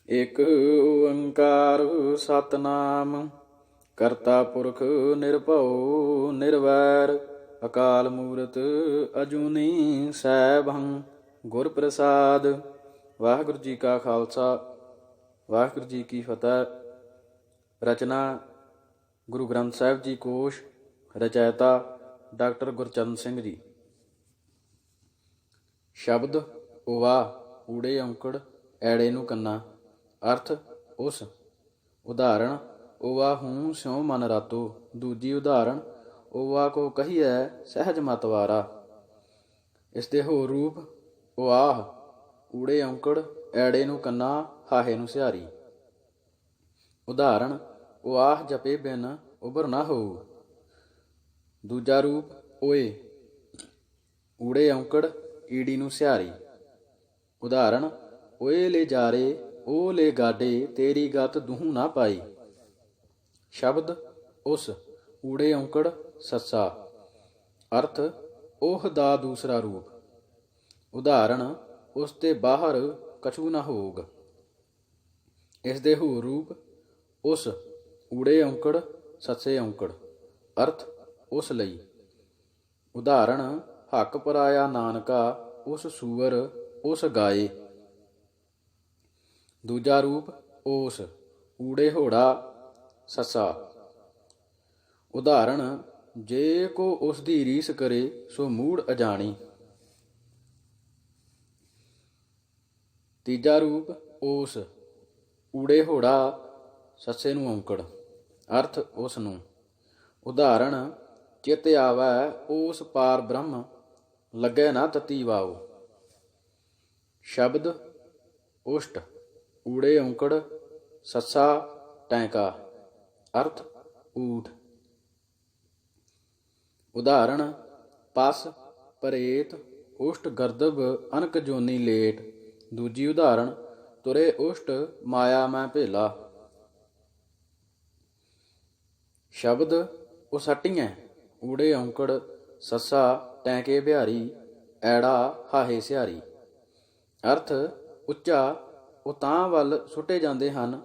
ਇਕ ਓੰਕਾਰ ਸਤਨਾਮ ਕਰਤਾ ਪੁਰਖ ਨਿਰਭਉ ਨਿਰਵੈਰ ਅਕਾਲ ਮੂਰਤ ਅਜੂਨੀ ਸੈਭੰ ਗੁਰ ਪ੍ਰਸਾਦ। ਵਾਹਿਗੁਰੂ ਜੀ ਕਾ ਖਾਲਸਾ ਵਾਹਿਗੁਰੂ ਜੀ ਕੀ ਫਤਿਹ। ਰਚਨਾ ਗੁਰੂ ਗ੍ਰੰਥ ਸਾਹਿਬ ਜੀ ਕੋਸ਼। ਰਚੈਤਾ ਡਾਕਟਰ ਗੁਰਚਰਨ ਸਿੰਘ ਜੀ। ਸ਼ਬਦ ਓਵਾ ਊੜੇ ਔਂਕੜ ਐੜੇ ਨੂੰ ਕੰਨਾ। ਅਰਥ ਉਸ। ਉਦਾਹਰਣ ਓਵਾ ਹੂੰ ਸਿਉ ਮਨ ਰਾਤੋ। ਦੂਜੀ ਉਦਾਹਰਣ ਓਵਾ ਕੋ ਕਹੀਐ ਸਹਿਜ ਮਤ ਵਾਰਾ। ਇਸ ਦੇ ਹੋਰ ਰੂਪ ਓਆਹ ਊੜੇ ਔਂਕੜ ਐੜੇ ਨੂੰ ਕੰਨਾ ਹਾਹੇ ਨੂੰ ਸਿਹਾਰੀ। ਉਦਾਹਰਣ ਓਆਹ ਜਪੇ ਬਿਨ ਉਬਰ ਨਾ ਹੋਊ। ਦੂਜਾ ਰੂਪ ਓਏ ਊੜੇ ਔਂਕੜ ਈੜੀ ਨੂੰ ਸਿਹਾਰੀ। ਉਦਾਹਰਣ ਓਏ ਲੈ ਜਾਰੇ ਓ ਲੈ ਗਾਡੇ ਤੇਰੀ ਗਤ ਦੂਹੂ ਨਾ ਪਾਈ। ਸ਼ਬਦ ਉਸ ਊੜੇ ਔਂਕੜ ਸੱਸਾ। ਅਰਥ ਉਹ ਦਾ ਦੂਸਰਾ ਰੂਪ। ਉਦਾਹਰਣ ਉਸ ਤੇ ਬਾਹਰ ਕਛੂ ਨਾ ਹੋਊਗ। ਇਸ ਦੇ ਹੋਰ ਰੂਪ ਉਸ ਊੜੇ ਔਂਕੜ ਸੱਸੇ ਔਂਕੜ। ਅਰਥ ਉਸ ਲਈ। ਉਦਾਹਰਣ ਹੱਕ ਪਰਾਇਆ ਨਾਨਕਾ ਉਸ ਸੂਅਰ ਉਸ ਗਾਏ। ਦੂਜਾ ਰੂਪ ਓਸ ਊੜੇ ਹੋੜਾ ਸੱਸਾ। ਉਦਾਹਰਣ ਜੇ ਕੋ ਉਸ ਦੀ ਰੀਸ ਕਰੇ ਸੋ ਮੂੜ ਅਜਾਣੀ। ਤੀਜਾ ਰੂਪ ਓਸ ਊੜੇ ਹੋੜਾ ਸੱਸੇ ਨੂੰ ਔਂਕੜ। ਅਰਥ ਉਸ ਨੂੰ। ਉਦਾਹਰਣ ਚਿਤ ਆਵੈ ਓਸ ਪਾਰ ਬ੍ਰਹਮ ਲੱਗੈ ਨਾ ਤਤੀ ਵਾਓ। ਸ਼ਬਦ ਉਸ਼ਟ ਊੜੇ ਔਂਕੜ ਸੱਸਾ ਟੈਂਕਾ। ਅਰਥ ਊਠ। ਉਦਾਹਰਣ ਪਸ ਪਰੇਤ ਉਸ਼ਟ ਗਰਦਬ ਅਨਕ ਜੋਨੀ ਲੇਟ। ਦੂਜੀ ਉਦਾਹਰਣ ਤੁਰੇ ਉਸ਼ਟ ਮਾਇਆ ਮੈਂ ਭੇਲਾ। ਸ਼ਬਦ ਉਸਟੀਐ ਊੜੇ ਔਂਕੜ ਸੱਸਾ ਟੈਂਕੇ ਬਿਹਾਰੀ ਐੜਾ ਹਾਹੇ ਸਿਹਾਰੀ। ਅਰਥ ਉੱਚਾ ਉਤਾਂਹ ਵੱਲ ਸੁੱਟੇ ਜਾਂਦੇ ਹਨ,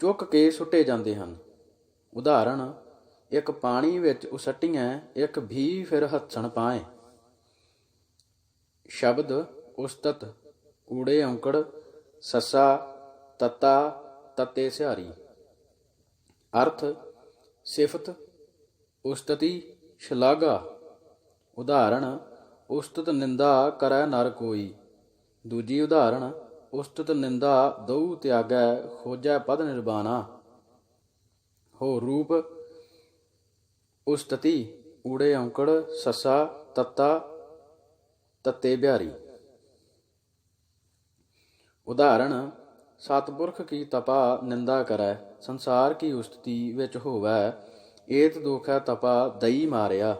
ਚੁੱਕ ਕੇ ਸੁੱਟੇ ਜਾਂਦੇ ਹਨ। ਉਦਾਹਰਣ ਇੱਕ ਪਾਣੀ ਵਿੱਚ ਉਸਟੀਐ ਇੱਕ ਵੀ ਫਿਰ ਹੱਸਣ ਪਾਏ। ਸ਼ਬਦ ਉਸਤਤ ਊੜੇ ਔਂਕੜ ਸੱਸਾ ਤੱਤਾ ਤੱਤੇ ਸਿਹਾਰੀ। ਅਰਥ ਸਿਫਤ ਉਸਤਤੀ ਸ਼ਲਾਘਾ। ਉਦਾਹਰਣ ਉਸਤਤ ਨਿੰਦਾ ਕਰੈ ਨਰ ਕੋਈ। ਦੂਜੀ ਉਦਾਹਰਣ ਉਸਤਤ ਨਿੰਦਾ ਦਊ ਤਿਆਗੈ ਖੋਜੈ ਪਦ ਨਿਰਬਾਣਾ। ਹੋਰ ਰੂਪ ਉਸਤਤੀ ਊੜੇ ਔਂਕੜ ਸੱਸਾ ਤੱਤਾ ਤੱਤੇ ਬਿਹਾਰੀ। ਉਦਾਹਰਣ ਸਤਿਪੁਰਖ ਕੀ ਤਪਾ ਨਿੰਦਾ ਕਰੈ ਸੰਸਾਰ ਕੀ ਉਸਤਤੀ ਵਿੱਚ ਹੋਵੈ ਏਤ ਦੋਖੈ ਤਪਾ ਦਈ ਮਾਰਿਆ।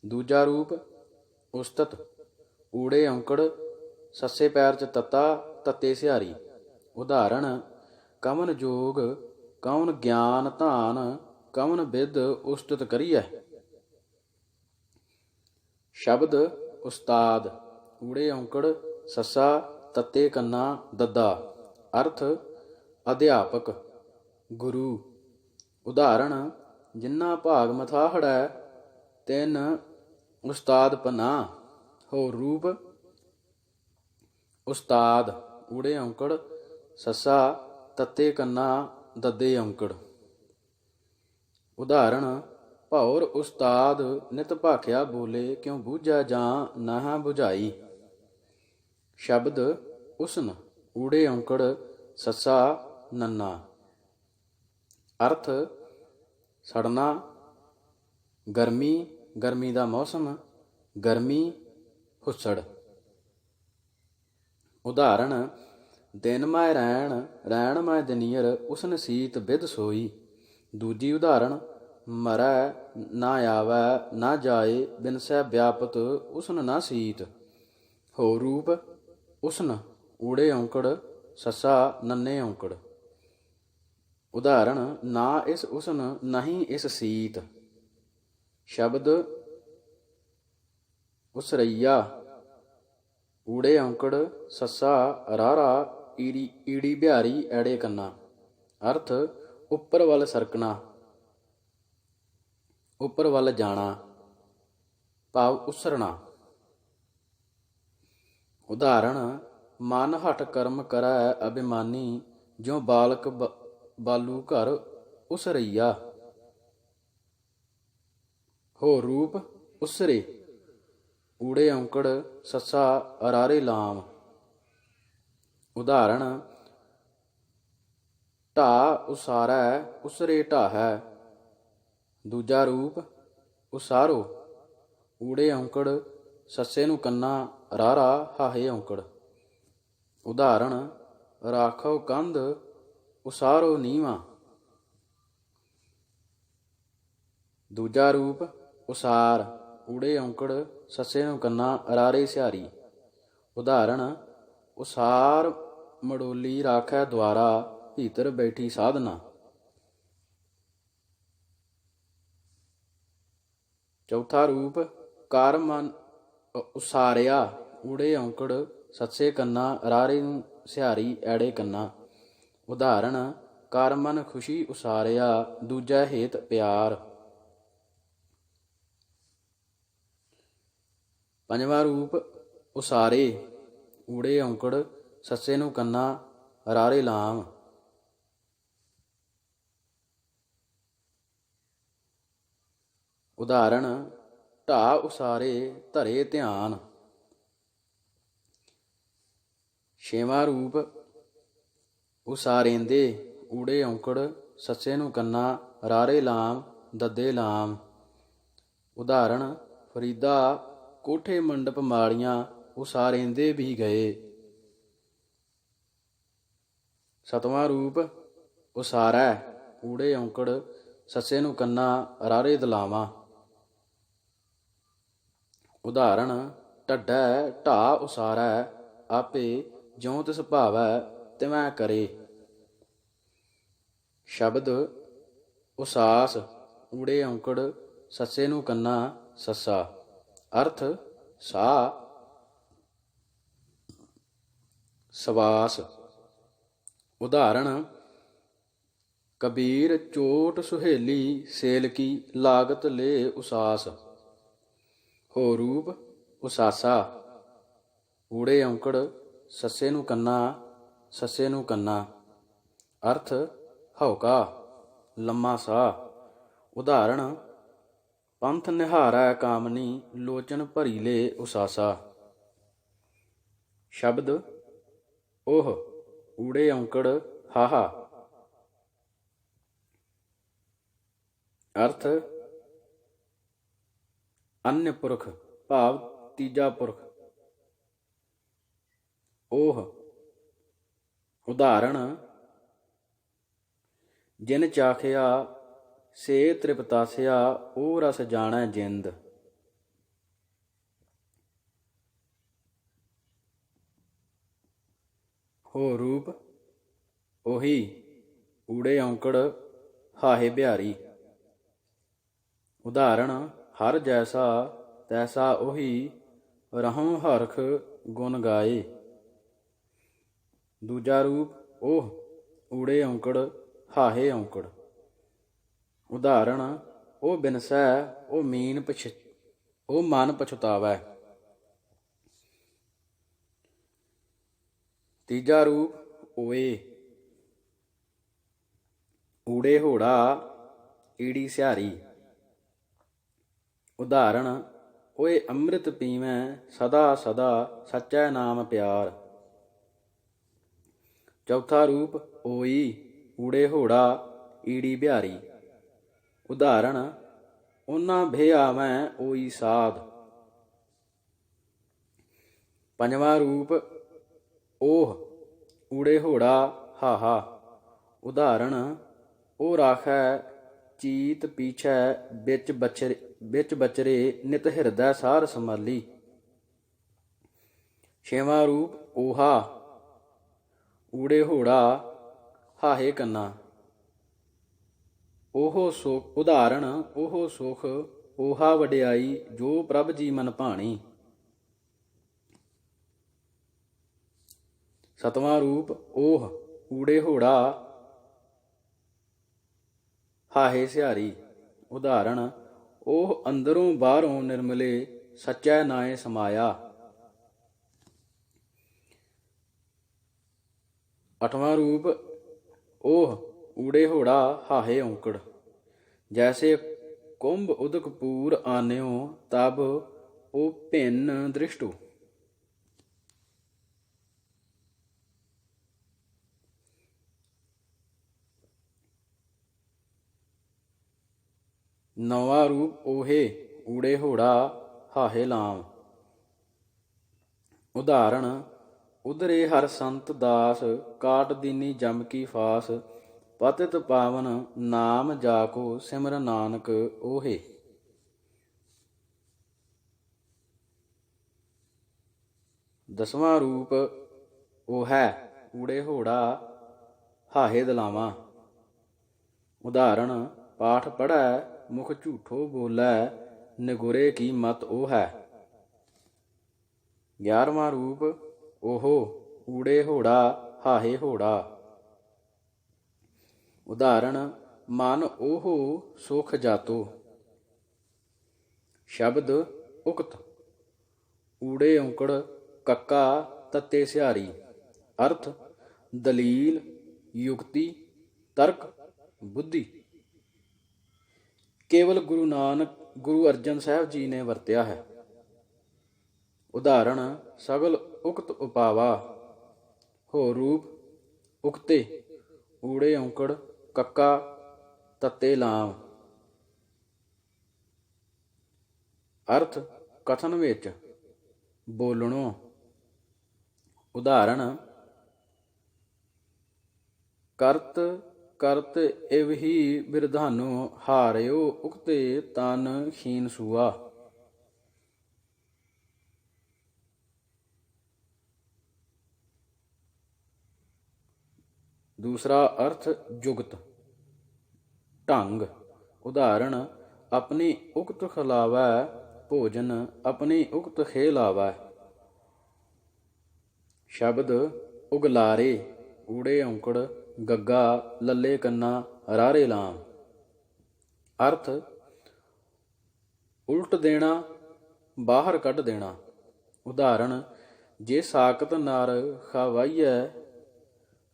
ਦੂਜਾ ਰੂਪ ਉਸਤਤ ਊੜੇ ਔਂਕੜ ਸੱਸੇ ਪੈਰ ਚ ਤੱਤਾ ਤੱਤੇ ਸਿਹਾਰੀ। ਉਦਾਹਰਣ ਕਵਨ ਜੋਗ ਕਵਨ ਗਿਆਨ ਧਾਨ ਕਵਨ ਬਿਦ ਉਸਤਤ ਕਰੀਐ। ਸ਼ਬਦ ਉਸਤਾਦ ਊੜੇ ਔਂਕੜ ਸੱਸਾ ਤੱਤੇ ਕੰਨਾ ਦੱਦਾ। ਅਰਥ ਅਧਿਆਪਕ ਗੁਰੂ। ਉਦਾਹਰਣ ਜਿੰਨਾ ਭਾਗ ਮਥਾਹੜੈ ਤਿੰਨ ਉਸਤਾਦ ਪਨਾ। ਹੋਰ ਰੂਪ ਉਸਤਾਦ ਊੜੇ ਔਂਕੜ ਸੱਸਾ ਤੱਤੇ ਕੰਨਾ ਦੱਦੇ ਔਂਕੜ। ਉਦਾਹਰਣ ਭੌਰ ਉਸਤਾਦ ਨਿਤ ਭਾਖਿਆ ਬੋਲੇ ਕਿਉ ਬੂਝਾ ਜਾਂ ਨਾਹ ਬੁਝਾਈ। ਸ਼ਬਦ ਉਸਨ ਊੜੇ ਔਂਕੜ ਸੱਸਾ ਨੰਨਾ। ਅਰਥ ਸੜਨਾ ਗਰਮੀ ਗਰਮੀ ਦਾ ਮੌਸਮ ਗਰਮੀ ਹੁੱਸੜ। ਉਦਾਹਰਣ ਦਿਨ ਮੈਂ ਰੈਣ ਰੈਣ ਮੈਂ ਦਨੀਅਰ ਉਸਨ ਸੀਤ ਬਿਦ ਸੋਈ। ਦੂਜੀ ਉਦਾਹਰਣ ਮਰੈ ਨਾ ਆਵੈ ਨਾ ਜਾਏ ਬਿਨਸੈ ਵਿਆਪਤ ਉਸਨ ਨਾ ਸੀਤ। ਹੋਰ ਰੂਪ ਉਸਨ ਊੜੇ ਔਂਕੜ ਸੱਸਾ ਨੰਨੇ ਔਂਕੜ। ਉਦਾਹਰਣ ਨਾ ਇਸ ਉਸਨ ਨਹੀਂ ਇਸ ਸੀਤ। ਸ਼ਬਦ ਉਸਰਈਆ ਊੜੇ ਔਂਕੜ ਸੱਸਾ ਰਾਰਾ ਈੜੀ ਈੜੀ ਬਿਹਾਰੀ ਐੜੇ ਕੰਨਾ। ਅਰਥ ਉੱਪਰ ਵੱਲ ਸਰਕਣਾ, ਉੱਪਰ ਵੱਲ ਜਾਣਾ, ਭਾਵ ਉਸਰਣਾ। ਉਦਾਹਰਣ ਮਨ ਹਠ ਕਰਮ ਕਰੈ ਅਭਿਮਾਨੀ, ਜਿਉ ਬਾਲਕ ਬਾਲੂ ਘਰ ਉਸਰਈਆ। ਹੋ ਰੂਪ ਉਸਰੇ, ਊੜੇ ਔਂਕੜ ਸੱਸਾ ਅਰਾਰੇ ਲਾਮ। ਉਦਾਹਰਣ ਢਾ ਉਸਾਰੈ ਉਸਰੇ ਢਾਹੈ। ਦੂਜਾ ਰੂਪ ਉਸਾਰੋ, ਊੜੇ ਔਂਕੜ ਸੱਸੇ ਨੂੰ ਕੰਨਾ ਰਾਰਾ ਹਾਹੇ ਔਂਕੜ। ਉਦਾਹਰਣ ਰਾਖੋ ਕੰਧ ਉਸਾਰੋ ਨੀਵਾਂ। ਦੂਜਾ ਰੂਪ ਉਸਾਰ, ਊੜੇ ਔਂਕੜ ਸੱਸੇ ਨੂੰ ਕੰਨਾ ਅਰਾਰੇ ਸਿਹਾਰੀ। ਉਦਾਹਰਣ ਉਸਾਰ ਮੜੋਲੀ ਰਾਖੈ ਦੁਆਰਾ, ਭੀਤਰ ਬੈਠੀ ਸਾਧਨਾ। ਚੌਥਾ ਰੂਪ ਕਰ ਮਨ ਉਸਾਰਿਆ, ਊੜੇ ਔਂਕੜ ਸੱਸੇ ਕੰਨਾ ਅਰਾਰੇ ਨੂੰ ਸਿਹਾਰੀ ਐੜੇ ਕੰਨਾ। ਉਦਾਹਰਣ ਕਰ ਮਨ ਖੁਸ਼ੀ ਉਸਾਰਿਆ, ਦੂਜਾ ਹੇਤ ਪਿਆਰ। ਪੰਜਵਾਂ ਰੂਪ ਉਸਾਰੇ, ਊੜੇ ਔਂਕੜ ਸੱਸੇ ਨੂੰ ਕੰਨਾ ਅਰਾਰੇ ਲਾਮ। ਉਦਾਹਰਣ ਢਾ ਉਸਾਰੇ ਧਰੇ ਧਿਆਨ। ਛੇਵਾਂ ਰੂਪ ਉਸਾਰੇਂਦੇ, ਊੜੇ ਔਂਕੜ ਸੱਸੇ ਨੂੰ ਕੰਨਾ ਰਾਰੇ ਲਾਮ ਦੱਦੇ ਲਾਮ। ਉਦਾਹਰਣ ਫਰੀਦਾ ਕੋਠੇ ਮੰਡਪ ਮਾੜੀਆਂ, ਉਸਾਰੇਂਦੇ ਵੀ ਗਏ। ਸਤਵਾਂ ਰੂਪ ਉਸਾਰੈ, ਊੜੇ ਔਂਕੜ ਸੱਸੇ ਨੂੰ ਕੰਨਾ ਰਾਰੇ ਦਲਾਵਾਂ। ਉਦਾਹਰਣ ਢੱਡੈ ਢਾ ਉਸਾਰੈ, ਆਪੇ ਜਿਉ ਤਿਸ ਭਾਵੈ ਤਿਵੈ ਕਰੇ। ਸ਼ਬਦ ਉਸਾਸ, ਊੜੇ ਔਂਕੜ ਸੱਸੇ ਨੂੰ ਕੰਨਾ ਸੱਸਾ। ਅਰਥ ਸਾਹ, ਸਵਾਸ। ਉਦਾਹਰਣ ਕਬੀਰ ਚੋਟ ਸੁਹੇਲੀ, ਸੇਲ ਕੀ ਲਾਗਤ ਲੇ ਉਸਾਸ। ਹੋ ਰੂਪ ਉਸਾਸਾ, ਊੜੇ ਔਂਕੜ ਸੱਸੇ ਨੂੰ ਕੰਨਾ ਸੱਸੇ ਨੂੰ ਕੰਨਾ। ਅਰਥ ਹਉਕਾ, ਲੰਮਾ ਸਾਹ। ਉਦਾਹਰਣ ਪੰਥ ਨਿਹਾਰੈ ਕਾਮਨੀ, ਲੋਚਨ ਭਰੀ ਲੇ ਉਸਾਸਾ। ਸ਼ਬਦ ਉਹ, ਊੜੇ ਔਂਕੜ ਹਾਹਾ। ਅਰਥ ਅਨਯ ਪੁਰਖ, ਭਾਵ ਤੀਜਾ ਪੁਰਖ। ਉਹ। ਉਦਾਹਰਣ ਜਿਨ ਚਾਖਿਆ ਸੇ ਤ੍ਰਿਪਤਾਸਿਆ, ਉਹ ਰਸ ਜਾਣੈ ਜਿੰਦ। ਹੋ ਰੂਪ ਉਹੀ, ਊੜੇ ਔਂਕੜ ਹਾਹੇ ਬਿਹਾਰੀ। ਉਦਾਹਰਣ ਹਰ ਜੈਸਾ ਤੈਸਾ ਉਹੀ, ਰਹਉ ਹਰਖ ਗੁਣ ਗਾਏ। ਦੂਜਾ ਰੂਪ ਉਹ, ਊੜੇ ਔਂਕੜ ਹਾਹੇ ਔਂਕੜ। ਉਦਾਹਰਣ ਉਹ ਬਿਨਸੈ ਉਹ ਮਨ ਪਛਤਾਵੈ। ਤੀਜਾ ਰੂਪ ਓਏ, ਊੜੇ ਹੋੜਾ ਈੜੀ ਸਿਹਾਰੀ। ਉਦਾਹਰਣ ਓਏ ਅੰਮ੍ਰਿਤ ਪੀਵੈਂ ਸਦਾ ਸਦਾ, ਸੱਚੈ ਨਾਮ ਪਿਆਰ। ਚੌਥਾ ਰੂਪ ਓਈ, ਊੜੇ ਹੋੜਾ ਈੜੀ ਬਿਹਾਰੀ। ਉਦਾਹਰਣ ਉਹਨਾਂ ਭੇ ਆਵੈਂ ਓਈ ਸਾਧ। ਪੰਜਵਾਂ ਰੂਪ ਓਹ, ਊੜੇ ਹੋੜਾ ਹਾਹਾ। ਉਦਾਹਰਣ ਉਹ ਰਾਖੈ ਚੀਤ ਪੀਛੈ, ਵਿੱਚ ਬਚਰੇ ਨਿਤ ਹਿਰਦੈ ਸਾਰ ਸੰਭਾਲੀ। ਛੇਵਾਂ ਰੂਪ ਓਹਾ, ਊੜੇ ਹੋੜਾ ਹਾਹੇ ਕੰਨਾ। ਉਹ ਸੁਖ। ਉਦਾਹਰਣ ਉਹ ਸੁਖ ਓਹਾ ਵਡਿਆਈ, ਜੋ ਪ੍ਰਭ ਜੀ ਮਨ ਭਾਣੀ। ਸਤਵਾਂ ਰੂਪ ਓਹ ਊੜੇ ਹੋੜਾ ਹਾਹੇ ਸਿਹਾਰੀ। ਉਦਾਹਰਣ ਉਹ ਅੰਦਰੋਂ ਬਾਹਰੋਂ ਨਿਰਮਲੇ ਸੱਚੈ ਨਾਏ ਸਮਾਇਆ। ਅਠਵਾਂ ਰੂਪ ਓਹ ਊੜੇ ਹੋੜਾ ਹਾਹੇ ਔਂਕੜ। ਜੈਸੇ ਕੁੰਭ ਉਦਕ ਪੂਰ ਆਨਿਓ ਤਬ ਉਹ ਭਿੰਨ ਦ੍ਰਿਸ਼ਟੂ। ਨੌਵਾਂ ਰੂਪ ਓਹੇ ਊੜੇ ਹੋੜਾ ਹਾਹੇ ਲਾਮ। ਉਦਾਹਰਣ ਉਧਰੇ ਹਰ ਸੰਤ ਦਾਸ ਕਾਟ ਦੀਨੀ ਜਮ ਕੀ ਫਾਸ। ਪਤਿਤ ਪਾਵਨ ਨਾਮ ਜਾਕੋ ਸਿਮਰ ਨਾਨਕ ਓਹੇ। ਦਸਵਾਂ ਰੂਪ ਓਹੈ ਊੜੇ ਹੋੜਾ ਹਾਹੇ ਦਲਾਵਾਂ। ਉਦਾਹਰਣ ਪਾਠ ਪੜ੍ਹੈ ਮੁਖ ਝੂਠੋ ਬੋਲੈ ਨਿਗੁਰੇ ਕੀ ਮਤ ਉਹ ਹੈ। 11ਵਾਂ ਰੂਪ ਓਹੋ ਊੜੇ ਹੋੜਾ ਹਾਹੇ ਹੋੜਾ। ਉਦਾਹਰਣ ਮਨ ਓਹੋ ਸੁਖ ਜਾਤੋ। ਸ਼ਬਦ ਉਕਤ ਊੜੇ ਔਂਕੜ ਕੱਕਾ ਤੱਤੇ ਸਿਹਾਰੀ। ਅਰਥ ਦਲੀਲ ਯੁਕਤੀ ਤਰਕ ਬੁੱਧੀ। ਕੇਵਲ ਗੁਰੂ ਅਰਜਨ ਸਾਹਿਬ ਜੀ ਨੇ ਵਰਤਿਆ ਹੈ। ਉਦਾਹਰਣ ਸਗਲ ਉਕਤ ਉਪਾਵਾ। ਹੋਰ ਰੂਪ ਉਕਤੇ ਊੜੇ ਔਂਕੜ ਕੱਕਾ ਤੱਤੇ ਲਾਮ। ਅਰਥ ਕਥਨ ਵਿੱਚ ਬੋਲਣੋਂ। ਉਦਾਹਰਣ ਕਰਤ ਕਰਤ ਇਵ ਹੀ ਬਿਰਧਾਨੁ ਹਾਰਿਓ ਉਕਤੇ ਤਨ ਖੀਨ ਸੂਆ। ਦੂਸਰਾ ਅਰਥ ਜੁਗਤ ਢੰਗ। ਉਦਾਹਰਣ ਆਪਣੀ ਉਕਤ ਖਿਲਾਵੈ ਭੋਜਨ ਆਪਣੀ ਉਕਤ ਖੇ ਲਾਵੈ। ਸ਼ਬਦ ਉਗਲਾਰੇ ਊੜੇ ਔਂਕੜ ਗੱਗਾ ਲੱਲੇ ਕੰਨਾ ਰਾਰੇ ਲਾਮ। ਅਰਥ ਉਲਟ ਦੇਣਾ ਬਾਹਰ ਕੱਢ ਦੇਣਾ। ਉਦਾਹਰਣ ਜੇ ਸਾਕਤ ਨਰ ਖਵਾਈਐ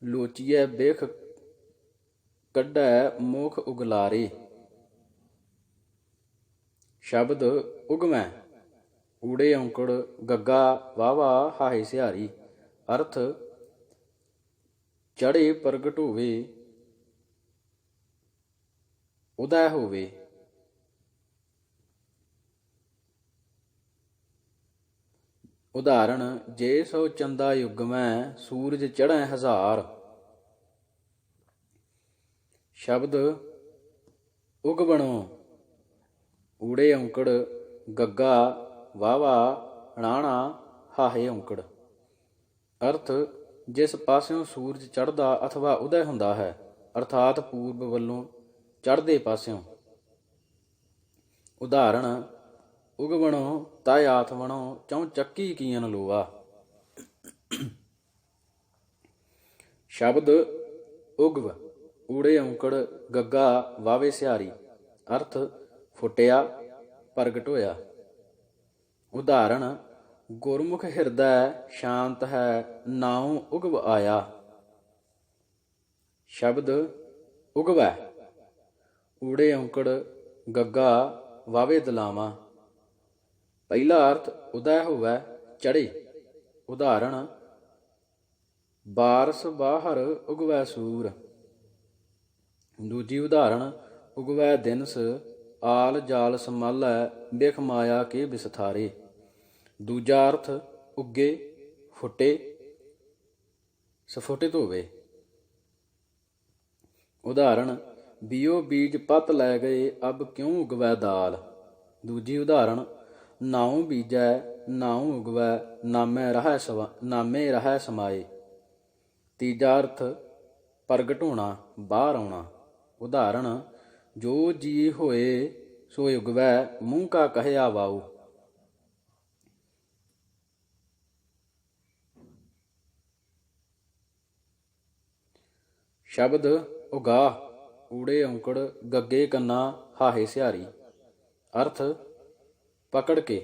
ਲੋਚੀਐ ਬਿਖ ਕੱਢੈ ਮੁਖ ਉਗਲਾਰੇ। ਸ਼ਬਦ ਉਗਮੈ ਊੜੇ ਔਂਕੜ ਗੱਗਾ ਵਾਵਾ ਹਾਹੇ ਸਿਹਾਰੀ। ਅਰਥ ਚੜ੍ਹੇ ਪ੍ਰਗਟ ਹੋਵੇ ਉਦੈ ਹੋਵੇ। ਉਦਾਹਰਣ ਜੇ ਸੋ ਚੰਦਾ ਯੁਗਮੈ ਸੂਰਜ ਚੜ੍ਹੈ ਹਜ਼ਾਰ। ਸ਼ਬਦ ਉਗਬਣੋ ਊੜੇ ਔਂਕੜ ਗੱਗਾ ਵਾਵਾ ਣਾਣਾ ਹਾਹੇ ਔਂਕੜ। ਅਰਥ ਜਿਸ ਪਾਸਿਓਂ ਸੂਰਜ ਚੜ੍ਹਦਾ ਅਥਵਾ ਉਦੈ ਹੁੰਦਾ ਹੈ ਅਰਥਾਤ ਪੂਰਬ ਵੱਲੋਂ ਚੜ੍ਹਦੇ ਪਾਸਿਓਂ। ਉਦਾਹਰਣ ਉਗਵਣੋ ਤੈ ਆਥਵਣੋ ਚੌਂ ਚੱਕੀ ਕੀਨ ਲੋਆ। ਸ਼ਬਦ ਉਗਵ ਊੜੇ ਔਂਕੜ ਗੱਗਾ ਵਾਵੇ ਸਿਹਾਰੀ। ਅਰਥ ਫੁੱਟਿਆ ਪ੍ਰਗਟ ਹੋਇਆ। ਉਦਾਹਰਣ ਗੁਰਮੁਖ ਹਿਰਦੈ ਸ਼ਾਂਤ ਹੈ ਨਾਉ ਉਗਵ ਆਇਆ। ਸ਼ਬਦ ਉਗਵੈ ਊੜੇ ਔਂਕੜ ਗੱਗਾ ਵਾਵੇ ਦਲਾਵਾਂ। ਪਹਿਲਾ ਅਰਥ ਉਦੈ ਹੋਵੈ ਚੜ੍ਹੇ। ਉਦਾਹਰਣ ਬਾਰਸ ਬਾਹਰ ਉਗਵੈ ਸੂਰ। ਦੂਜੀ ਉਦਾਹਰਣ ਉਗਵੈ ਦਿਨਸ ਆਲ ਜਾਲ ਸੰਮਾਲੈ ਬਿਖ ਮਾਇਆ ਕੇ ਬਿਸਥਾਰੇ। ਦੂਜਾ ਅਰਥ ਉੱਗੇ ਫੁੱਟੇ ਸਫੁਟਿਤ ਹੋਵੇ। ਉਦਾਹਰਣ ਬੀਓ ਬੀਜ ਪਤ ਲੈ ਗਏ ਅਬ ਕਿਉਂ ਉਗਵੈ ਦਾਲ। ਦੂਜੀ ਉਦਾਹਰਣ ਨਾਉ ਬੀਜੈ ਨਾਉ ਉਗਵੈ ਨਾਮੇ ਰਹਿ ਸਮਾਏ। ਤੀਜਾ ਅਰਥ ਪ੍ਰਗਟ ਹੋਣਾ ਬਾਹਰ ਆਉਣਾ। ਉਦਾਹਰਣ ਜੋ ਜੀ ਹੋਏ ਸੋ ਉਗਵੈ ਮੂੰਹ ਕਾ ਕਹਿਆ ਵਾਉ। ਸ਼ਬਦ ਉਗਾਹ ਊੜੇ ਔਂਕੜ ਗੱਗੇ ਕੰਨਾ ਹਾਹੇ ਸਿਹਾਰੀ। ਅਰਥ ਪਕੜ ਕੇ।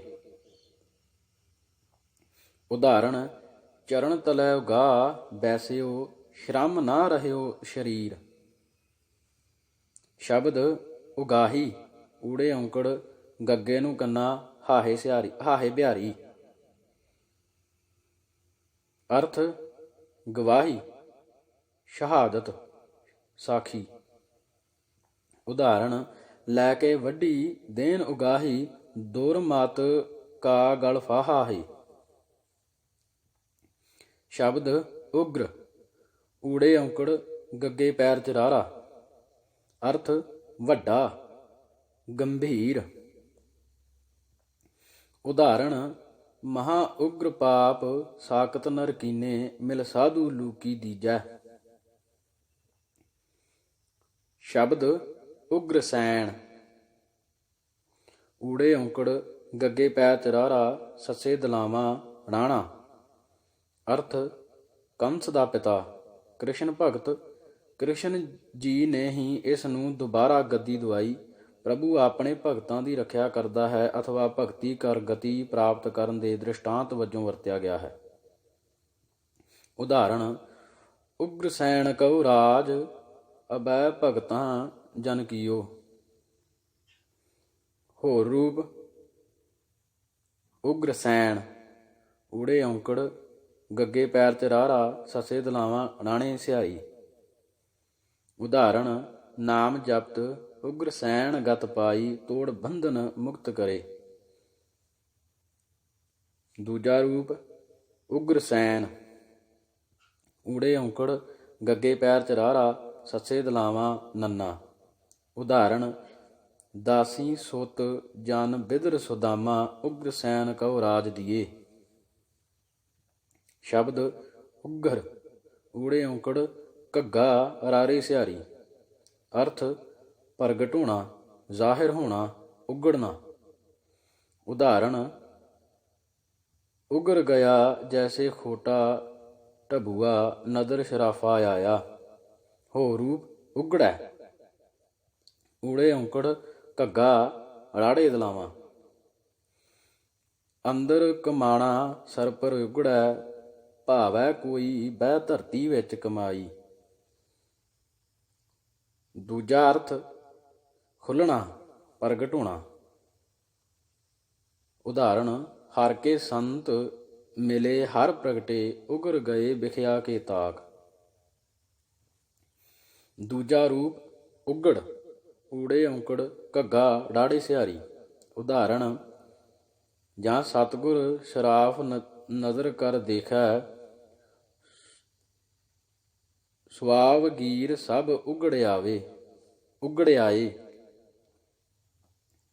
ਉਦਾਹਰਣ ਚਰਨ ਤਲੈ ਉਗਾਹ ਬੈਸਿਓ ਸ਼ਰਮ ਨਾ ਰਹਿਓ ਸਰੀਰ। ਸ਼ਬਦ ਉਗਾਹੀ ਊੜੇ ਔਂਕੜ ਗੱਗੇ ਨੂੰ ਕੰਨਾ ਹਾਹੇ ਸਿਹਾਰੀ ਹਾਹੇ ਬਿਹਾਰੀ। ਅਰਥ ਗਵਾਹੀ ਸ਼ਹਾਦਤ ਸਾਖੀ। ਉਦਾਹਰਣ ਲੈ ਕੇ ਵੱਡੀ ਦੇਨ ਉਗਾਹੀ ਦੁਰ ਮਤ ਕਾ ਗਲ ਫਾਹਾ ਹੈ। ਸ਼ਬਦ ਉਗਰ ਊੜੇ ਔਂਕੜ ਗੱਗੇ ਪੈਰ ਚਰਾਰਾ। ਅਰਥ ਵੱਡਾ ਗੰਭੀਰ। ਉਦਾਹਰਣ ਮਹਾ ਉਗਰ ਪਾਪ ਸਾਕਤ ਨਰ ਕੀਨੇ ਮਿਲ ਸਾਧੂ ਲੂਕੀ ਦੀਜੈ। ਸ਼ਬਦ ਉਗਰ ਸੈਣ ਊੜੇ ਔਂਕੜ ਗੱਗੇ ਪੈਰ ਚਰਾਰਾ ਸੱਸੇ ਦਲਾਵਾਂ ਰਾਣਾ। ਅਰਥ ਕੰਸ ਦਾ ਪਿਤਾ ਕ੍ਰਿਸ਼ਨ ਭਗਤ। ਕ੍ਰਿਸ਼ਨ ਜੀ ਨੇ ਹੀ ਇਸ ਨੂੰ ਦੁਬਾਰਾ ਗੱਦੀ ਦਵਾਈ। ਪ੍ਰਭੂ ਆਪਣੇ ਭਗਤਾਂ ਦੀ ਰੱਖਿਆ ਕਰਦਾ ਹੈ ਅਥਵਾ ਭਗਤੀ ਕਰ ਗਤੀ ਪ੍ਰਾਪਤ ਕਰਨ ਦੇ ਦ੍ਰਿਸ਼ਟਾਂਤ ਵਜੋਂ ਵਰਤਿਆ ਗਿਆ ਹੈ। ਉਦਾਹਰਣ ਉਗਰਸੈਨ ਕਉ ਰਾਜ ਅਬੈ ਭਗਤਾਂ ਜਨ ਕੀਓ। ਹੋਰ ਰੂਪ ਉਗਰਸੈਨ ਊੜੇ ਔਂਕੜ ਗੱਗੇ ਪੈਰ ਚਰਾਰਾ ਸੱਸੇ ਦਲਾਵਾਂ ਰਾਣੇ ਸਿਹਾਰੀ। ਉਦਾਹਰਣ ਨਾਮ ਜਪਤ ਉਗਰਸੈਨ ਗਤ ਪਾਈ ਤੋੜ ਬੰਧਨ ਮੁਕਤ ਕਰੇ। ਦੂਜਾ ਰੂਪ ਉਗਰਸੈਨ ਊੜੇ ਔਂਕੜ ਗੱਗੇ ਪੈਰ ਚਰਾਰਾ ਸੱਸੇ ਦਲਾਵਾਂ ਨੰਨਾ। ਉਦਾਹਰਣ ਦਾਸੀ ਸੁਤ ਜਨ ਬਿਦਰ ਸੁਦਾਮਾ ਉਗਰਸੈਨ ਕਉ ਰਾਜ ਦੀਏ। ਸ਼ਬਦ ਉਗਰ ਊੜੇ ਔਂਕੜ ਘੱਗਾ ਰਾਰੇ ਸਿਹਾਰੀ। ਅਰਥ ਪ੍ਰਗਟ ਹੋਣਾ ਜ਼ਾਹਿਰ ਹੋਣਾ ਉਗੜਨਾ। ਉਦਾਹਰਣ ਉਗਰ ਗਿਆ ਜੈਸੇ ਖੋਟਾ ਢਬੂਆ ਨਦਰ ਸ਼ਰਾਫਾ ਆਇਆ। ਹੋ ਰੂਪ ਉਗੜੈ ਊੜੇ ਔਂਕੜ ਘੱਗਾ ਰਾੜੇ ਦਲਾਵਾਂ। ਅੰਦਰ ਕਮਾਣਾ ਸਰ ਪਰ ਉਗੜੈ ਭਾਵੈ ਕੋਈ ਬਹਿ ਧਰਤੀ ਵਿੱਚ ਕਮਾਈ। ਦੂਜਾ ਅਰਥ ਖੁੱਲ੍ਹਣਾ ਪ੍ਰਗਟ ਹੋਣਾ। ਉਦਾਹਰਣ ਹਰ ਕੇ ਸੰਤ ਮਿਲੇ ਹਰ ਪ੍ਰਗਟੇ ਉਗਰ ਗਏ ਵਿਖਿਆ ਕੇ ਤਾਕ। ਦੂਜਾ ਰੂਪ ਉਗੜ ਊੜੇ ਔਂਕੜ ਘੱਗਾ ਡਾੜੇ ਸਿਹਾਰੀ। ਉਦਾਹਰਣ ਜਾਂ ਸਤਿਗੁਰ ਸ਼ਰਾਫ ਨਜ਼ਰ ਕਰ ਦੇਖੈ ਸੁਆਵ ਗੀਰ ਸਭ ਉਗੜਿਆਏ।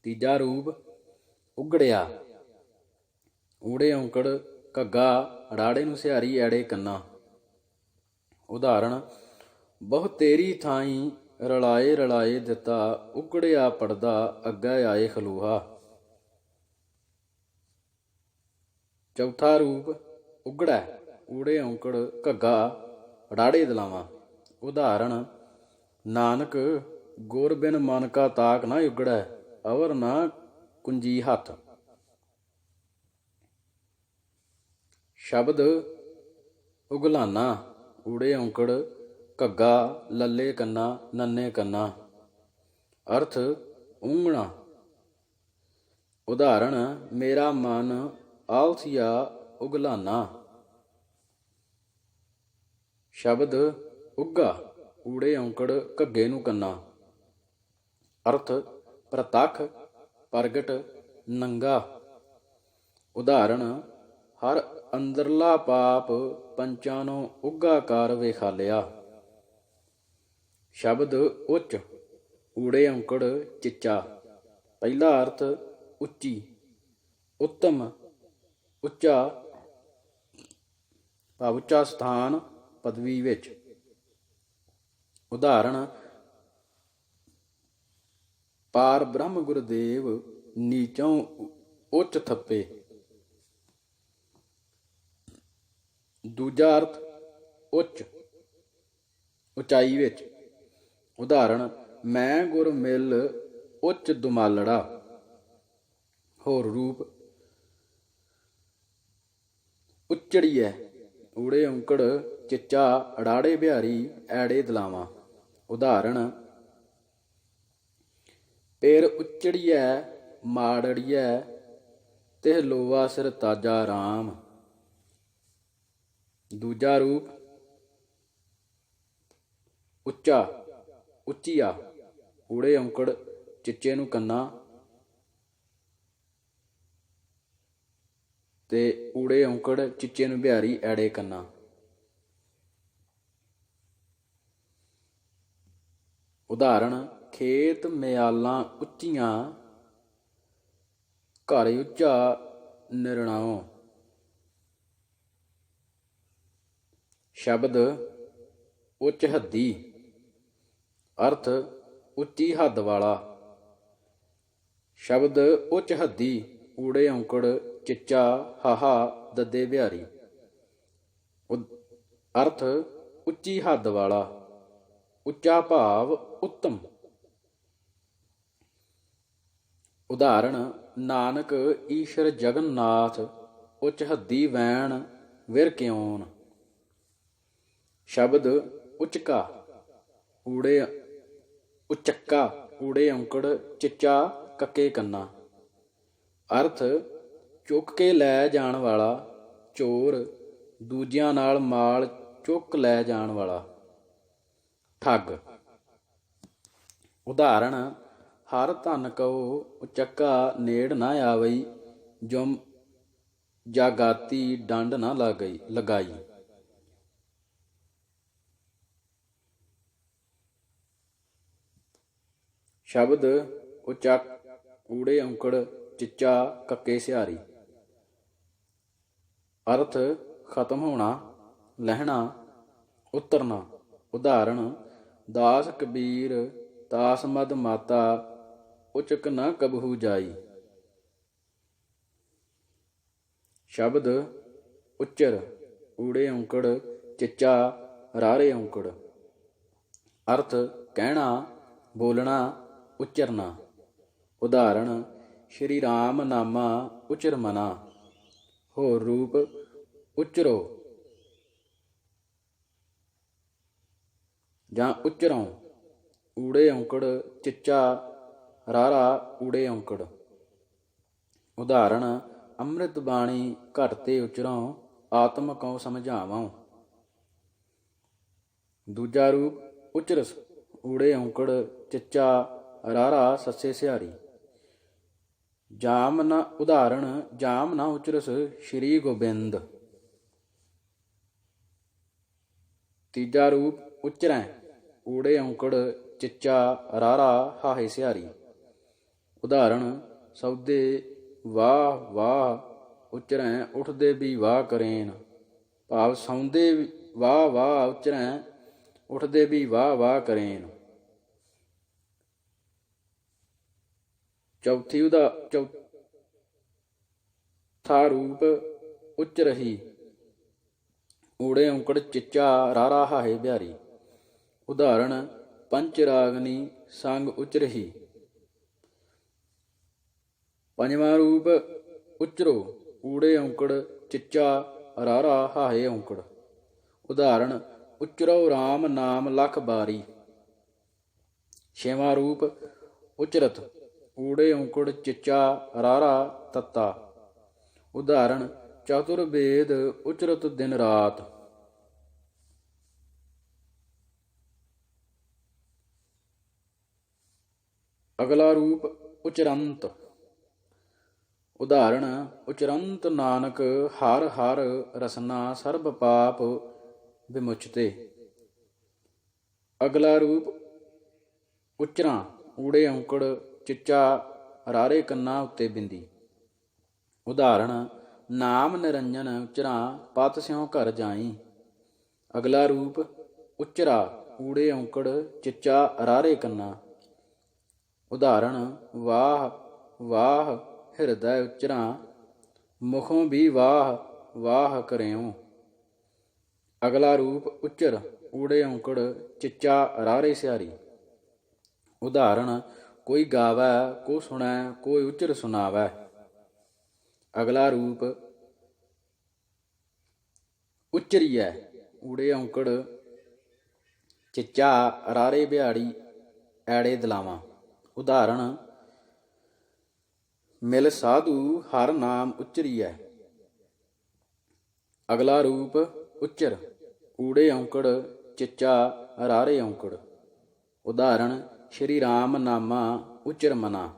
ਤੀਜਾ ਰੂਪ ਉਗੜਿਆ ਊੜੇ ਔਂਕੜ ਘੱਗਾ ਰਾੜੇ ਨੂੰ ਸਿਹਾਰੀ ਐੜੇ ਕੰਨਾ। ਉਦਾਹਰਣ ਬਹੁ ਤੇਰੀ ਥਾਈਂ ਰਲਾਏ ਰਲਾਏ ਦਿੱਤਾ ਉਗੜਿਆ ਪੜਦਾ ਅੱਗੇ ਆਏ ਖਲੂਹਾ। ਚੌਥਾ ਰੂਪ ਉਗੜੈ ਊੜੇ ਔਂਕੜ ਘੱਗਾ ਰਾੜੇ ਦਲਾਵਾਂ। ਉਦਾਹਰਣ ਨਾਨਕ ਗੁਰ ਬਿਨ ਮਨ ਕਾ ਤਾਕ ਨਾ ਉਗੜੈ ਅਵਰ ਨਾ ਕੁੰਜੀ ਹੱਥ। ਸ਼ਬਦ ਉਗਲਾਨਾ ਊੜੇ ਔਂਕੜ ਘੱਗਾ ਲੱਲੇ ਕੰਨਾ ਨੰਨੇ ਕੰਨਾ। ਅਰਥ ਉਂਘਣਾ। ਉਦਾਹਰਣ ਮੇਰਾ ਮਨ ਆਲਸੀਆ ਉਗਲਾਨਾ। ਸ਼ਬਦ ਉੱਗਾ ਊੜੇ ਔਂਕੜ ਘੱਗੇ ਨੂੰ ਕੰਨਾ। ਅਰਥ ਪ੍ਰਤੱਖ ਪ੍ਰਗਟ ਨੰਗਾ। ਉਦਾਹਰਣ ਹਰ ਅੰਦਰਲਾ ਪਾਪ ਪੰਚਾਂ ਨੂੰ ਉੱਗਾ ਕਰ ਵੇਖਾਲਿਆ। ਸ਼ਬਦ ਉੱਚ ਊੜੇ ਔਂਕੜ ਚਿੱਚਾ। ਪਹਿਲਾ ਅਰਥ ਉੱਚੀ ਉੱਤਮ ਉੱਚਾ ਭਾਵ ਉੱਚਾ ਸਥਾਨ ਪਦਵੀ ਵਿੱਚ। ਉਦਾਹਰਣ ਪਾਰ ਬ੍ਰਹਮ ਗੁਰਦੇਵ ਨੀਚੋਂ ਉੱਚ ਥੱਪੇ। ਦੂਜਾ ਅਰਥ ਉੱਚ ਉਚਾਈ ਵਿੱਚ। ਉਦਾਹਰਣ ਮੈਂ ਗੁਰ ਮਿਲ ਉੱਚ ਦੁਮਾਲੜਾ। ਹੋਰ ਰੂਪ ਉੱਚੜੀਐ ਊੜੇ ਔਂਕੜ ਚਿੱਚਾ ਅੜਾੜੇ ਬਿਹਾਰੀ ਐੜੇ ਦਲਾਵਾਂ। ਉਦਾਹਰਣ ਪੇਰ ਉੱਚੜੀਐ ਮਾੜੜੀਐ ਤਿਹ ਲੋਵਾ ਸਿਰ ਤਾਜਾ ਰਾਮ। ਦੂਜਾ ਰੂਪ ਉੱਚਾ ਉੱਚੀਆ ਊੜੇ ਔਂਕੜ ਚਿੱਚੇ ਨੂੰ ਕੰਨਾ ਤੇ ਊੜੇ ਔਂਕੜ ਚਿੱਚੇ ਨੂੰ ਬਿਹਾਰੀ ਐੜੇ ਕੰਨਾ। ਉਦਾਹਰਣ ਖੇਤ ਮਿਆਲਾਂ ਉੱਚੀਆਂ ਘਰ ਉੱਚਾ ਨਿਰਣਾਓ। ਸ਼ਬਦ ਉੱਚ ਹੱਦੀ ਅਰਥ ਉੱਚੀ ਹੱਦ ਵਾਲਾ। ਸ਼ਬਦ ਉੱਚ ਹੱਦੀ ਊੜੇ ਔਂਕੜ ਚਿੱਚਾ ਹਾਹਾ ਦੱਦੇ ਬਿਹਾਰੀ ਅਰਥ ਉੱਚੀ ਹੱਦ ਵਾਲਾ, ਉੱਚਾ ਭਾਵ ਉੱਤਮ। ਉਦਾਹਰਣ ਨਾਨਕ ਈਸ਼ਰ ਜਗਨਨਾਥ ਉੱਚ ਹੱਦੀ ਵੈਣ ਵਿਰ ਕਿਉਨ। ਸ਼ਬਦ ਉੱਚਕਾ ਊੜੇ ਉੱਚੱਕਾ ਊੜੇ ਔਂਕੜ ਚਿੱਚਾ ਕੱਕੇ ਕੰਨਾ ਅਰਥ ਚੁੱਕ ਕੇ ਲੈ ਜਾਣ ਵਾਲਾ, ਚੋਰ ਦੂਜਿਆਂ ਨਾਲ ਮਾਲ ਚੁੱਕ ਲੈ ਜਾਣ ਵਾਲਾ। ਠੱਗ। ਉਦਾਹਰਣ ਹਰ ਧਨ ਕਉ ਉਚੱਕਾ ਨੇੜ ਨਾ ਆਵਈ ਜੁਮ ਜਾਗਾਤੀ ਡੰਡ ਨਾ ਲਗਾਈ। ਸ਼ਬਦ ਉਚੱਕ ਊੜੇ ਔਂਕੜ ਚਿੱਚਾ ਕੱਕੇ ਸਿਹਾਰੀ ਅਰਥ ਖਤਮ ਹੋਣਾ, ਲਹਿਣਾ, ਉਤਰਨਾ। ਉਦਾਹਰਣ ਦਾਸ ਕਬੀਰ ਤਾਸ ਮਦ ਮਾਤਾ ਉਚਕ ਨਾ ਕਬਹੂ ਜਾਈ। ਸ਼ਬਦ ਉੱਚਰ ਊੜੇ ਔਂਕੜ ਚਿੱਚਾ ਰਾਰੇ ਔਂਕੜ ਅਰਥ ਕਹਿਣਾ, ਬੋਲਣਾ, ਉਚਰਨਾ। ਉਦਾਹਰਣ ਸ਼੍ਰੀ ਰਾਮ ਨਾਮਾ ਉਚਰ ਮਨਾ। ਹੋਰ ਰੂਪ ਉਚਰੋ ਜਾਂ ਉਚਰੋਂ ਊੜੇ ਔਂਕੜ ਚਿੱਚਾ ਰਾਰਾ ਊੜੇ ਔਂਕੜ। ਉਦਾਹਰਣ ਅੰਮ੍ਰਿਤ ਬਾਣੀ ਘਟ ਤੇ ਉਚਰੋਂ ਆਤਮ ਕਉ ਸਮਝਾਵਾਂ। ਦੂਜਾ ਰੂਪ ਉਚਰਸ ਊੜੇ ਔਂਕੜ ਚਿੱਚਾ ਰਾਰਾ ਸੱਸੇ ਸਿਹਾਰੀ। ਜਾਮ ਨਾ ਉਦਾਹਰਣ ਜਾਮ ਨਾ ਉਚਰਸ ਸ਼੍ਰੀ ਗੋਬਿੰਦ। ਤੀਜਾ ਰੂਪ ਉਚਰੈ ਊੜੇ ਔਂਕੜ ਚਿੱਚਾ ਰਾਰਾ ਹਾਹੇ ਸਿਹਾਰੀ। ਉਦਾਹਰਣ ਸੌਦੇ ਵਾਹ ਵਾਹ ਉਚਰੈ ਉੱਠਦੇ ਵੀ ਵਾਹ ਕਰੇਨ ਭਾਵ ਸੌਂਦੇ ਵਾਹ ਵਾਹ ਉਚਰੈ ਉੱਠਦੇ ਵੀ ਵਾਹ ਵਾਹ ਕਰੇਨ। ਚੌਥਾ ਰੂਪ ਉਚਰਹੀ ਊੜੇ ਔਂਕੜ ਚਿੱਚਾ ਰਾਰਾ ਹਾਹੇ ਬਿਹਾਰੀ। ਉਦਾਹਰਣ ਪੰਚ ਰਾਗਨੀ ਸੰਗ ਉਚਰਹੀ। ਪੰਜਵਾਂ ਰੂਪ ਉਚਰੋ ਊੜੇ ਔਂਕੜ ਚਿੱਚਾ ਰਾਰਾ ਹਾਹੇ ਔਂਕੜ। ਉਦਾਹਰਣ ਉਚਰੋ ਰਾਮ ਨਾਮ ਲਖ ਬਾਰੀ। ਛੇਵਾਂ ਰੂਪ ਉਚਰਤ ਊੜੇ ਔਂਕੜ ਚਿੱਚਾ ਰਾਰਾ ਤੱਤਾ। ਉਦਾਹਰਣ ਚਤੁਰਵੇਦ ਉਚਰਤ ਦਿਨ ਰਾਤ। ਅਗਲਾ ਰੂਪ ਉਚਰੰਤ। ਉਦਾਹਰਣ ਉਚਰੰਤ ਨਾਨਕ ਹਰ ਹਰ ਰਸਨਾ ਸਰਬ ਪਾਪ ਵਿਮੁਚਤੇ। ਅਗਲਾ ਰੂਪ ਉਚਰਾਂ ਊੜੇ ਔਂਕੜ ਚਿੱਚਾ ਰਾਰੇ ਕੰਨਾ ਉੱਤੇ ਬਿੰਦੀ। ਉਦਾਹਰਣ ਨਾਮ ਨਿਰੰਜਨ ਉਚਰਾਂ ਪਤ ਸਿਉ ਘਰ ਜਾਈ। ਅਗਲਾ ਰੂਪ ਉਚਰਾ ਊੜੇ ਔਂਕੜ ਚਿੱਚਾ ਰਾਰੇ ਕੰਨਾ। ਉਦਾਹਰਣ ਵਾਹ ਵਾਹ ਹਿਰਦੈ ਉਚਰਾਂ ਮੁਖੋਂ ਵੀ ਵਾਹ ਵਾਹ ਕਰਿਓ। ਅਗਲਾ ਰੂਪ ਉੱਚਰ ਊੜੇ ਔਂਕੜ ਚਿੱਚਾ ਰਾਰੇ ਸਿਆਰੀ। ਉਦਾਹਰਣ ਕੋਈ ਗਾਵੈ ਕੋ ਸੁਣੈ ਕੋਈ ਉੱਚਰ ਸੁਣਾਵੈ। ਅਗਲਾ ਰੂਪ ਉੱਚਰੀਐ ਊੜੇ ਔਂਕੜ ਚਿੱਚਾ ਰਾਰੇ ਬਿਹਾੜੀ ਐੜੇ ਦਲਾਵਾਂ। ਉਦਾਹਰਣ ਮਿਲ ਸਾਧੂ ਹਰ ਨਾਮ ਉੱਚਰੀਐ। ਅਗਲਾ ਰੂਪ ਉੱਚਰ ਊੜੇ ਔਂਕੜ ਚਿੱਚਾ ਰਾਰੇ ਔਂਕੜ। ਉਦਾਹਰਣ ਸ਼੍ਰੀ ਰਾਮ ਨਾਮਾ ਉੱਚਰ ਮਨਾ।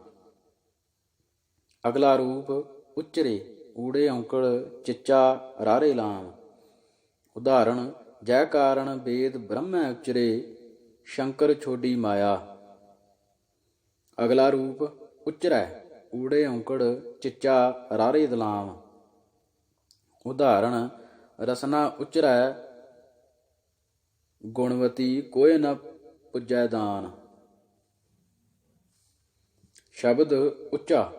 ਅਗਲਾ ਰੂਪ ਉੱਚਰੇ ਊੜੇ ਔਂਕੜ ਚਿੱਚਾ ਰਾਰੇ ਲਾਮ। ਉਦਾਹਰਣ ਜੈ ਕਾਰਣ ਵੇਦ ਬ੍ਰਹਮੈ ਉਚਰੇ ਸ਼ੰਕਰ ਛੋਡੀ ਮਾਇਆ। ਅਗਲਾ ਰੂਪ ਉੱਚਰੈ ਊੜੇ ਔਂਕੜ ਚਿੱਚਾ ਰਾਰੇ ਦਲਾਮ। ਉਦਾਹਰਣ ਰਸਨਾ ਉੱਚਰੈ ਗੁਣਵਤੀ ਕੋਇ ਨ ਪੁੱਜੈ ਦਾਨ। ਸ਼ਬਦ ਉੱਚਾ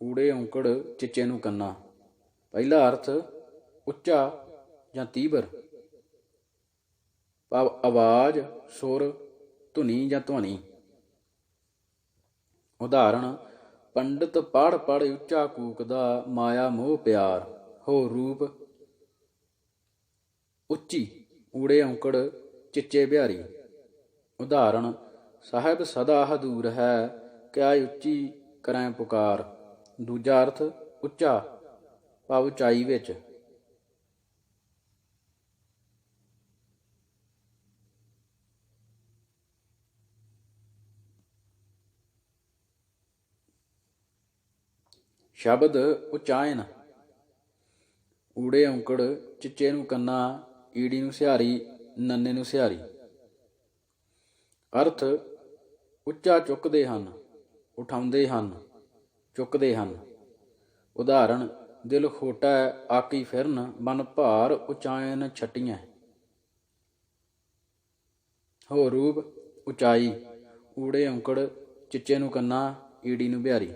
ਊੜੇ ਔਂਕੜ ਚਿੱਚੇ ਨੂੰ ਕੰਨਾ। ਪਹਿਲਾ ਅਰਥ ਉੱਚਾ ਜਾਂ ਤੀਬਰ ਭਾਵ ਆਵਾਜ਼ ਸੁਰ ਧੁਨੀ ਜਾਂ ਧੁਨੀ। ਉਦਾਹਰਣ ਪੰਡਿਤ ਪੜ੍ਹ ਪੜ੍ਹ ਉੱਚਾ ਕੂਕਦਾ ਮਾਇਆ ਮੋਹ ਪਿਆਰ। ਹੋਰ ਰੂਪ ਉੱਚੀ ਊੜੇ ਔਂਕੜ ਚਿੱਚੇ ਬਿਹਾਰੀ। ਉਦਾਹਰਣ ਸਾਹਿਬ ਸਦਾ ਹਦੂਰ ਹੈ ਕਿਆ ਉੱਚੀ ਕਰੈ ਪੁਕਾਰ। ਦੂਜਾ ਅਰਥ ਉੱਚਾ ਭਾਵ ਉਚਾਈ ਵਿੱਚ। ਸ਼ਬਦ ਉਚਾਇਨ ਊੜੇ ਔਂਕੜ ਚਿੱਚੇ ਨੂੰ ਕੰਨਾ ਈੜੀ ਨੂੰ ਸਿਹਾਰੀ ਨੰਨੇ ਨੂੰ ਸਿਹਾਰੀ। ਅਰਥ ਉੱਚਾ ਚੁੱਕਦੇ ਹਨ ਉਠਾਉਂਦੇ ਹਨ ਚੁੱਕਦੇ ਹਨ। ਉਦਾਹਰਣ ਦਿਲ ਖੋਟਾ ਆਕੀ ਫਿਰਨ ਬਨ ਭਾਰ ਉਚਾਇਨ ਛਟੀਆਂ। ਹੋਰ ਰੂਪ ਉਚਾਈ ਊੜੇ ਔਂਕੜ ਚਿੱਚੇ ਨੂੰ ਕੰਨਾ ਈੜੀ ਨੂੰ ਬਿਹਾਰੀ।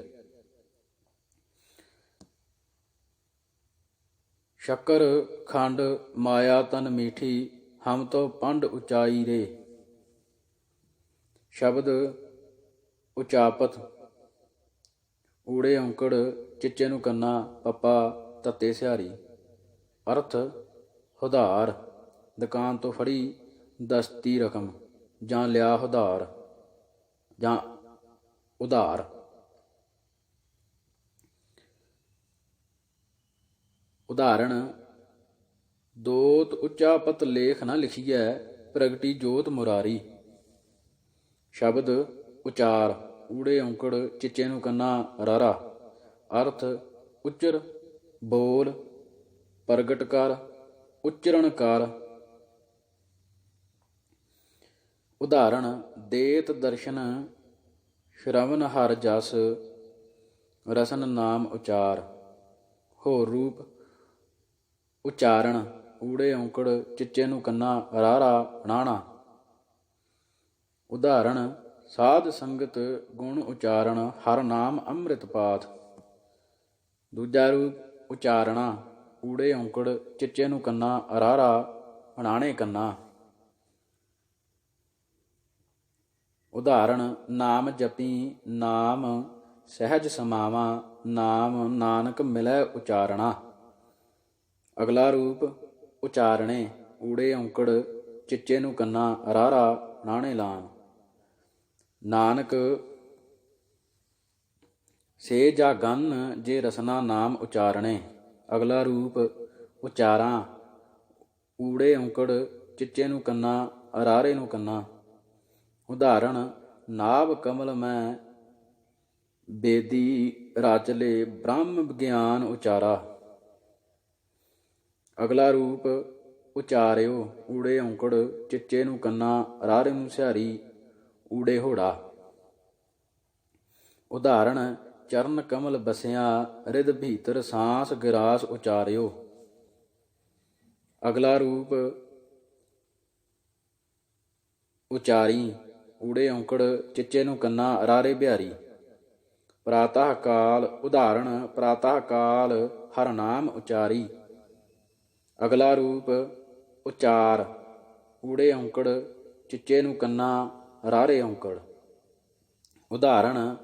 ਸ਼ੱਕਰ ਖੰਡ ਮਾਇਆ ਤਨ ਮੀਠੀ ਹਮ ਤੋਂ ਪੰਡ ਉਚਾਈ ਰੇ। ਸ਼ਬਦ ਉਚਾਪਤ ਊੜੇ ਔਂਕੜ ਚਿੱਚੇ ਨੂੰ ਕੰਨਾ ਪੱਪਾ ਤੱਤੇ ਸਿਹਾਰੀ। ਅਰਥ ਹੁਧਾਰ ਦੁਕਾਨ ਤੋਂ ਫੜੀ ਦਸਤੀ ਰਕਮ ਜਾਂ ਲਿਆ ਹੁਧਾਰ ਜਾਂ ਉਧਾਰ। ਉਦਾਹਰਣ ਦੋਤ ਉੱਚਾ ਪਤ ਲੇਖ ਨਾ ਲਿਖੀਐ ਪ੍ਰਗਟੀ ਜੋਤ ਮੁਰਾਰੀ। ਸ਼ਬਦ ਉਚਾਰ ਊੜੇ ਔਂਕੜ ਚਿੱਚੇ ਨੂੰ ਕੰਨਾ ਰਾਰਾ। ਅਰਥ ਉੱਚਰ ਬੋਲ ਪ੍ਰਗਟ ਕਰ ਉਚਰਨ ਕਰ। ਉਦਾਹਰਣ ਦੇਤ ਦਰਸ਼ਨ ਸ਼ਰਵਨ ਹਰ ਜਸ ਰਸਨ ਨਾਮ ਉਚਾਰ। ਹੋਰ ਰੂਪ ਉਚਾਰਣ ਊੜੇ ਔਂਕੜ ਚਿੱਚੇ ਨੂੰ ਕੰਨਾ ਰਾਰਾ ਨਾਣਾ। ਉਦਾਹਰਣ ਸਾਧ ਸੰਗਤ ਗੁਣ ਉਚਾਰਣ ਹਰ ਨਾਮ ਅੰਮ੍ਰਿਤ ਪਾਤ। ਦੂਜਾ ਰੂਪ ਉਚਾਰਣਾ ਊੜੇ ਔਂਕੜ ਚਿੱਚੇ ਨੂੰ ਕੰਨਾ ਰਾਰਾ ਹਣਾਣੇ ਕੰਨਾ। ਉਦਾਹਰਣ ਨਾਮ ਜਪੀ ਨਾਮ ਸਹਿਜ ਸਮਾਵਾ ਨਾਮ ਨਾਨਕ ਮਿਲੈ ਉਚਾਰਣਾ। ਅਗਲਾ ਰੂਪ ਉਚਾਰਣੇ ਊੜੇ ਔਂਕੜ ਚਿੱਚੇ ਨੂੰ ਕੰਨਾ ਰਾਰਾ ਨਾਣੇ ਲਾਮ। ਨਾਨਕ ਸੇ ਜਾ ਗੰਨ ਜੇ ਰਸਨਾ ਨਾਮ ਉਚਾਰਣੇ। ਅਗਲਾ ਰੂਪ ਉਚਾਰਾਂ ਊੜੇ ਔਂਕੜ ਚਿੱਚੇ ਨੂੰ ਕੰਨਾ ਰਾਰੇ ਨੂੰ ਕੰਨਾ। ਉਦਾਹਰਣ ਨਾਭ ਕਮਲ ਮੈਂ ਬੇਦੀ ਰਾਚਲੇ ਬ੍ਰਹਮ ਵਿਗਿਆਨ ਉਚਾਰਾ। ਅਗਲਾ ਰੂਪ ਉਚਾਰਿਓ ਊੜੇ ਔਂਕੜ ਚਿੱਚੇ ਨੂੰ ਕੰਨਾ ਰਾਰੇ ਨੂੰ ਸਿਹਾਰੀ ਊੜੇ ਹੋੜਾ। ਉਦਾਹਰਣ ਚਰਨ ਕਮਲ ਬਸਿਆ ਰਿਦ ਭੀਤਰ ਸਾਂਸ ਗਿਰਾਸ ਉਚਾਰਿਓ। ਅਗਲਾ ਰੂਪ ਉਚਾਰੀ ਊੜੇ ਔਂਕੜ ਚਿੱਚੇ ਨੂੰ ਕੰਨਾ ਰਾਰੇ ਬਿਹਾਰੀ। ਪ੍ਰਾਤः ਕਾਲ ਉਦਾਹਰਣ ਪ੍ਰਾਤः ਕਾਲ ਹਰ ਨਾਮ ਉਚਾਰੀ। ਅਗਲਾ ਰੂਪ ਉਚਾਰ ਊੜੇ ਔਂਕੜ ਚਿੱਚੇ ਨੂੰ ਕੰਨਾ ਰਾਰੇ ਔਂਕੜ। ਉਦਾਹਰਣ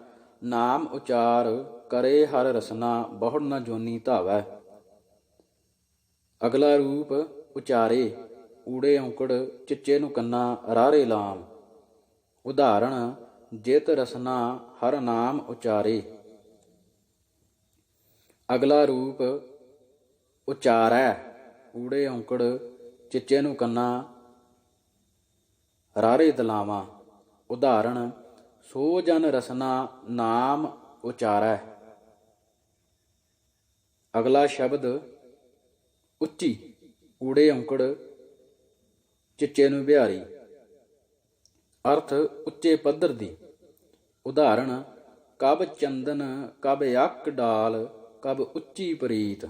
ਨਾਮ ਉਚਾਰ ਕਰੇ ਹਰ ਰਸਨਾ ਬਹੁੜ ਨ ਜੋਨੀ ਧਾਵੈ। ਅਗਲਾ ਰੂਪ ਉਚਾਰੇ ਊੜੇ ਔਂਕੜ ਚਿੱਚੇ ਨੂੰ ਕੰਨਾ ਰਾਰੇ ਲਾਮ। ਉਦਾਹਰਣ ਜਿਤ ਰਸਨਾ ਹਰ ਨਾਮ ਉਚਾਰੇ। ਅਗਲਾ ਰੂਪ ਉਚਾਰੈ ਊੜੇ ਔਂਕੜ ਚਿੱਚੇ ਨੂੰ ਕੰਨਾ ਰਾਰੇ ਦਲਾਵਾਂ। ਉਦਾਹਰਣ ਸੋ ਜਨ ਰਸਨਾ ਨਾਮ ਉਚਾਰੈ। ਅਗਲਾ ਸ਼ਬਦ ਉੱਚੀ ਊੜੇ ਔਂਕੜ ਚਿੱਚੇ ਨੂੰ ਬਿਹਾਰੀ। ਅਰਥ ਉੱਚੇ ਪੱਧਰ ਦੀ। ਉਦਾਹਰਣ ਕਬ ਚੰਦਨ ਕਬ ਯਕ ਡਾਲ ਕਬ ਉੱਚੀ ਪ੍ਰੀਤ।